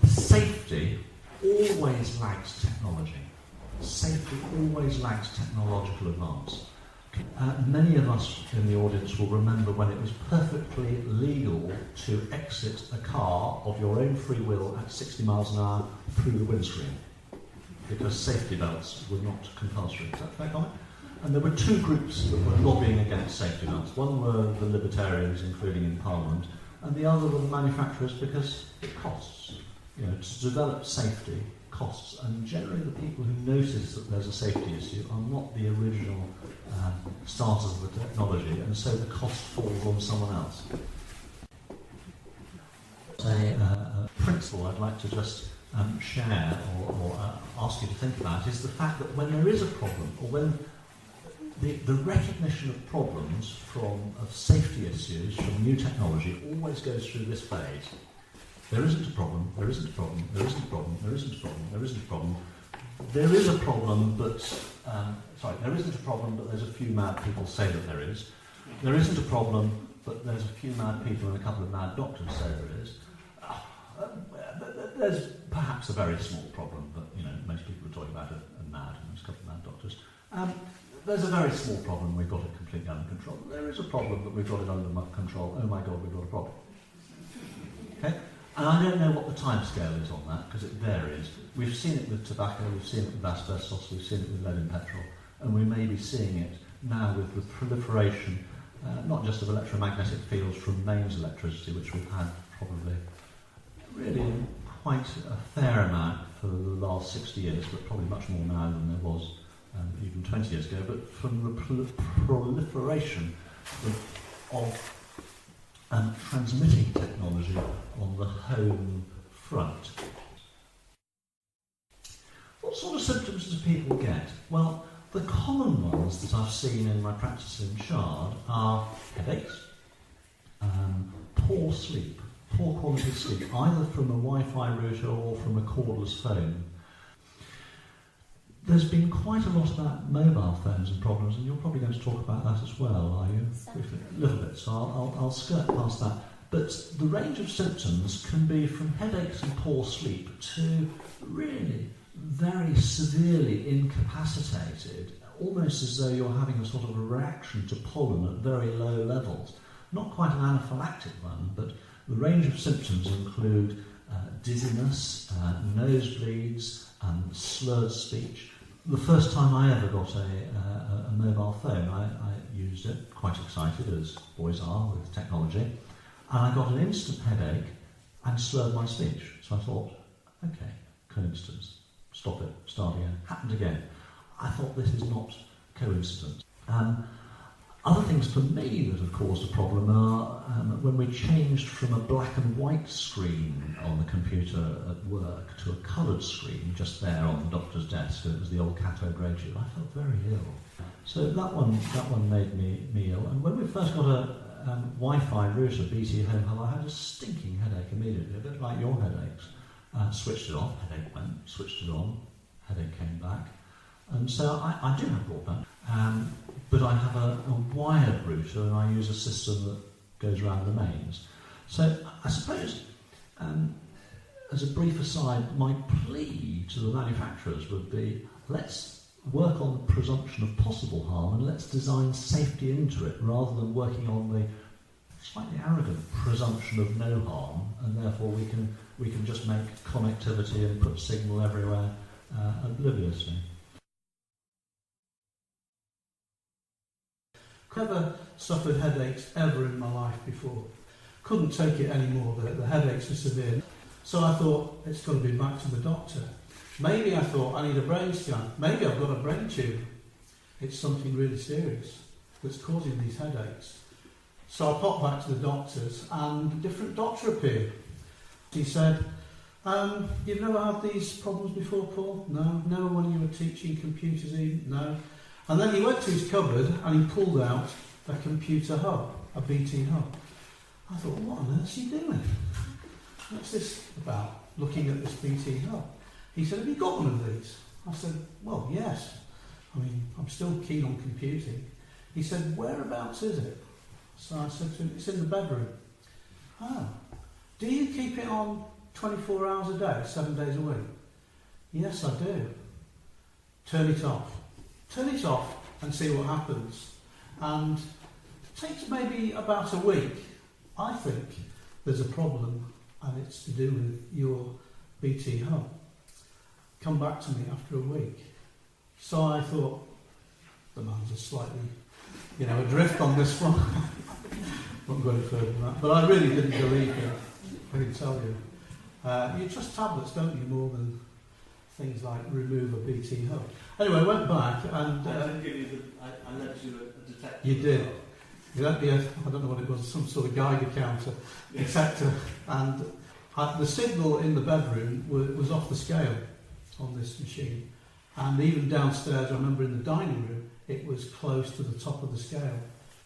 Safety always lags technology. Safety always lags technological advance. Many of us in the audience will remember when it was perfectly legal to exit a car of your own free will at 60 miles an hour through the windscreen, because safety belts were not compulsory. Is that a fair comment? And there were two groups that were lobbying against safety belts. One were the libertarians, including in Parliament, and the other were the manufacturers, because it costs. You know, to develop safety costs, and generally the people who notice that there's a safety issue are not the original starters of the technology, and so the cost falls on someone else. A principle I'd like to just share or ask you to think about is the fact that when there is a problem, or when the recognition of problems of safety issues from new technology always goes through this phase. There isn't a problem, there isn't a problem, there isn't a problem, there isn't a problem, there isn't a problem. There is a problem, but, there isn't a problem, but there's a few mad people say that there is. There isn't a problem, but there's a few mad people and a couple of mad doctors say there is. There's perhaps a very small problem, but, you know, most people are talking about it and mad, and there's a couple of mad doctors. There's a very small problem, we've got it completely under control. There is a problem, but we've got it under control. Oh my God, we've got a problem. Okay? And I don't know what the timescale is on that, because it varies. We've seen it with tobacco, we've seen it with asbestos, we've seen it with lead in petrol, and we may be seeing it now with the proliferation, not just of electromagnetic fields from mains electricity, which we've had probably really quite a fair amount for the last 60 years, but probably much more now than there was even 20 years ago, but from the proliferation of transmitting technology on the home front. What sort of symptoms do people get? Well, the common ones that I've seen in my practice in Shard are headaches, poor sleep, poor quality sleep, either from a Wi-Fi router or from a cordless phone. There's been quite a lot about mobile phones and problems, and you're probably going to talk about that as well, are you? A little bit, so I'll skirt past that. But the range of symptoms can be from headaches and poor sleep to really very severely incapacitated, almost as though you're having a sort of a reaction to pollen at very low levels. Not quite an anaphylactic one, but the range of symptoms include dizziness, nosebleeds, slurred speech. The first time I ever got a mobile phone, I used it, quite excited, as boys are with technology, and I got an instant headache and slurred my speech. So I thought, okay, coincidence, stop it, start again. Happened again. I thought, this is not coincidence. Other things for me that have caused a problem are when we changed from a black and white screen on the computer at work to a coloured screen just there on the doctor's desk. It was the old Cato grey tube. I felt very ill. So that one made me ill. And when we first got a Wi-Fi router, BT Home Hub, I had a stinking headache immediately, a bit like your headaches. Switched it off, headache went, switched it on, headache came back. And so I do have broadband. But I have a wired router, and I use a system that goes around the mains. So I suppose, as a brief aside, my plea to the manufacturers would be, let's work on the presumption of possible harm, and let's design safety into it, rather than working on the slightly arrogant presumption of no harm, and therefore we can just make connectivity and put signal everywhere obliviously. Never suffered headaches ever in my life before. Couldn't take it anymore, the headaches were severe. So I thought, it's got to be back to the doctor. Maybe I thought, I need a brain scan. Maybe I've got a brain tumour. It's something really serious that's causing these headaches. So I popped back to the doctors, and a different doctor appeared. He said, you've never had these problems before, Paul? No. Never when you were teaching computers even? No. And then he went to his cupboard and he pulled out a computer hub, a BT hub. I thought, what on earth is he doing? What's this about, looking at this BT hub? He said, have you got one of these? I said, well, yes. I mean, I'm still keen on computing. He said, whereabouts is it? So I said to him, it's in the bedroom. Oh. Do you keep it on 24 hours a day, 7 days a week? Yes, I do. Turn it off. Turn it off and see what happens. And it takes maybe about a week. I think there's a problem and it's to do with your BT hub. Come back to me after a week. So I thought, the man's just slightly, adrift on this one. Won't go any further than that. But I really didn't believe him, I can tell you. You trust tablets, don't you, more than things like remove a BT hub. Anyway, I went back and... I lent you a detector. You did. You lent me I don't know what it was, some sort of Geiger counter detector. And the signal in the bedroom was off the scale on this machine. And even downstairs, I remember in the dining room, it was close to the top of the scale.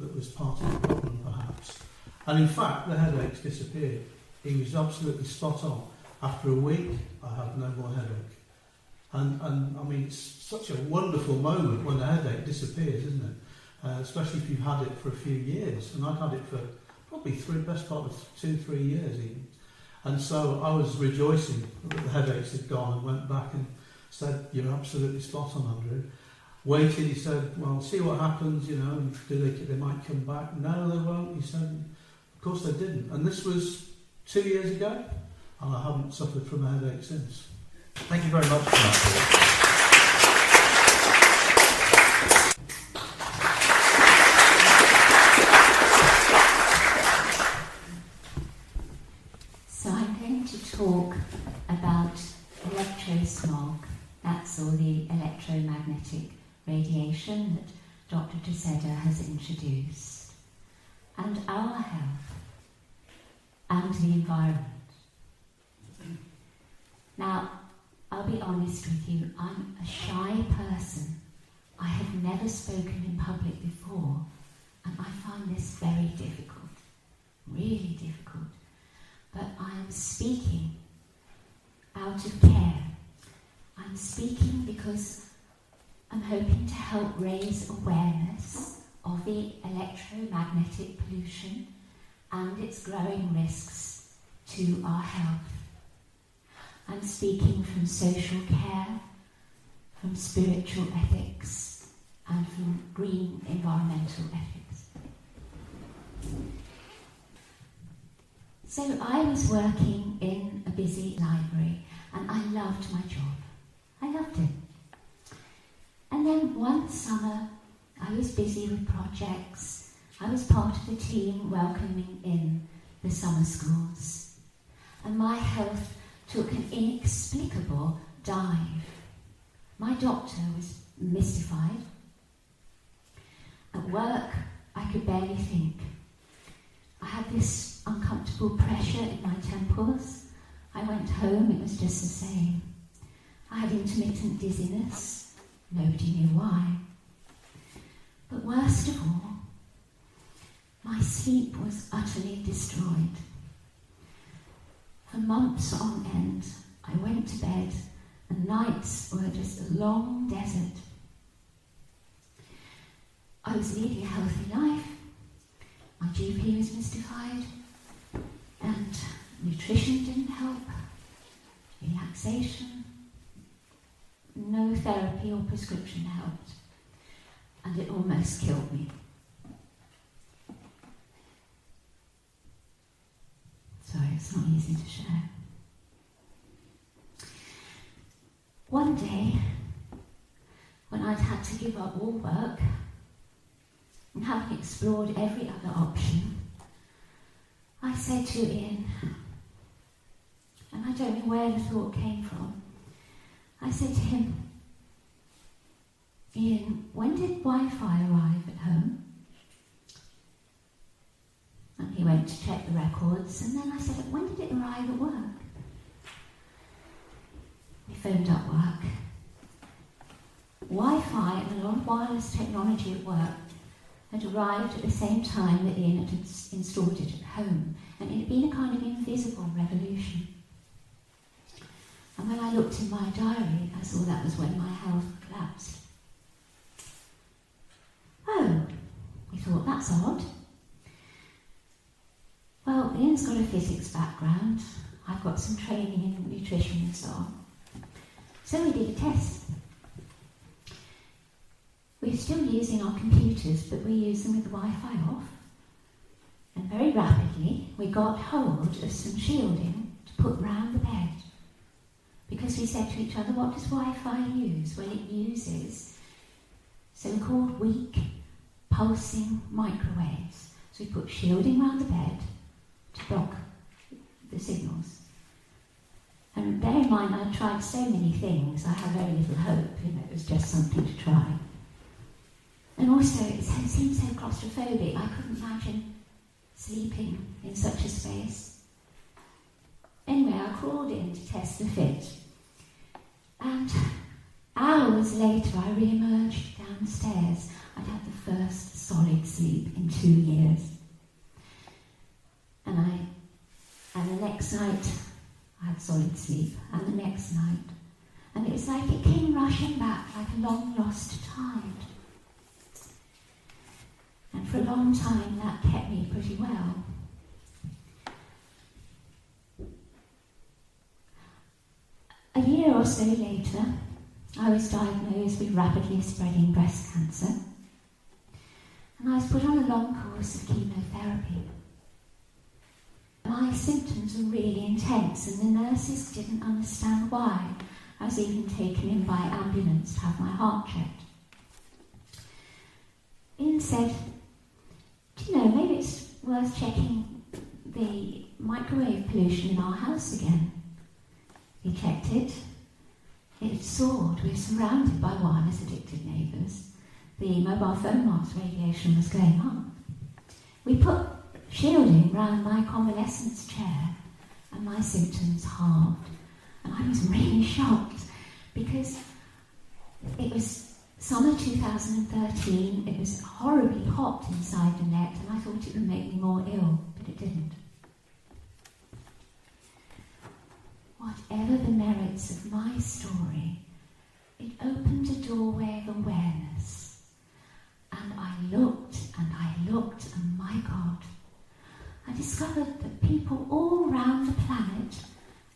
That was part of the problem, perhaps. And in fact, the headaches disappeared. He was absolutely spot on. After a week, I had no more headache. And I mean, it's such a wonderful moment when the headache disappears, isn't it? Especially if you've had it for a few years. And I'd had it for probably best part of 2-3 years even. And so I was rejoicing that the headaches had gone and went back and said, you're absolutely spot on, Andrew. Waited, he said, well, see what happens, and they might come back. No, they won't. He said, of course they didn't. And this was 2 years ago, and I haven't suffered from a headache since. Thank you very much for that, So I'm going to talk about electrosmog, that's all the electromagnetic radiation that Dr Tresidder has introduced, and our health and the environment. Now, I'll be honest with you, I'm a shy person. I have never spoken in public before, and I find this very difficult, really difficult. But I am speaking out of care. I'm speaking because I'm hoping to help raise awareness of the electromagnetic pollution and its growing risks to our health. I'm speaking from social care, from spiritual ethics, and from green environmental ethics. So I was working in a busy library, and I loved my job. I loved it. And then one summer, I was busy with projects. I was part of the team welcoming in the summer schools. And my health took an inexplicable dive. My doctor was mystified. At work, I could barely think. I had this uncomfortable pressure in my temples. I went home, it was just the same. I had intermittent dizziness. Nobody knew why. But worst of all, my sleep was utterly destroyed. For months on end, I went to bed and nights were just a long desert. I was leading a healthy life. My GP was mystified, and nutrition didn't help, relaxation, no therapy or prescription helped, and it almost killed me. Sorry, it's not easy to share. One day, when I'd had to give up all work, and having explored every other option, I said to Ian, and I don't know where the thought came from, I said to him, Ian, when did Wi-Fi arrive at home? And he went to check the records, and then I said, when did it arrive at work? phoned up work. Wi-Fi and a lot of wireless technology at work had arrived at the same time that Ian had installed it at home, and it had been a kind of invisible revolution. And when I looked in my diary, I saw that was when my health collapsed. Oh, we thought, that's odd. Well, Ian's got a physics background. I've got some training in nutrition and so on. So we did a test. We're still using our computers, but we use them with the Wi-Fi off. And very rapidly, we got hold of some shielding to put round the bed. Because we said to each other, what does Wi-Fi use? Well, it uses so-called weak pulsing microwaves. So we put shielding round the bed to block the signals. And bear in mind, I tried so many things, I had very little hope, it was just something to try. And also, it seemed so claustrophobic, I couldn't imagine sleeping in such a space. Anyway, I crawled in to test the fit. And hours later, I re-emerged downstairs. I'd had the first solid sleep in 2 years. And the next night, I had solid sleep, and the next night. And it was like it came rushing back like a long-lost tide. And for a long time, that kept me pretty well. A year or so later, I was diagnosed with rapidly spreading breast cancer, and I was put on a long course of chemotherapy. My symptoms were really intense, and the nurses didn't understand why. I was even taken in by ambulance to have my heart checked. Ian said, do you know, maybe it's worth checking the microwave pollution in our house again. He checked it. It had soared. We were surrounded by wireless addicted neighbours. The mobile phone-masts radiation was going up. We put shielding round my convalescence chair, and my symptoms halved. And I was really shocked because it was summer 2013, it was horribly hot inside the net, and I thought it would make me more ill, but it didn't. Whatever the merits of my story, it opened a doorway of awareness. And I looked, and my God, I discovered that people all around the planet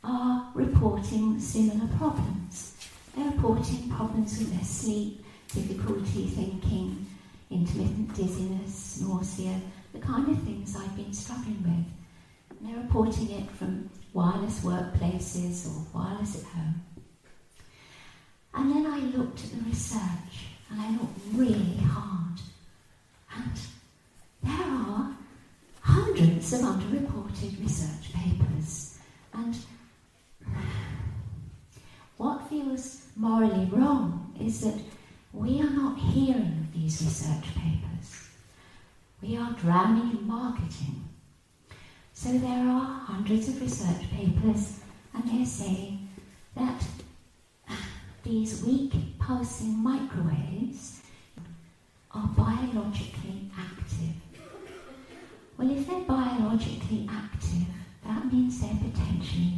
are reporting similar problems. They're reporting problems with their sleep, difficulty thinking, intermittent dizziness, nausea, the kind of things I've been struggling with. And they're reporting it from wireless workplaces or wireless at home. And then I looked at the research, and I looked really hard. And there are hundreds of underreported research papers. And what feels morally wrong is that we are not hearing these research papers. We are drowning in marketing. So there are hundreds of research papers, and they're saying that these weak pulsing microwaves are biologically active. Well, if they're biologically active, that means they're potentially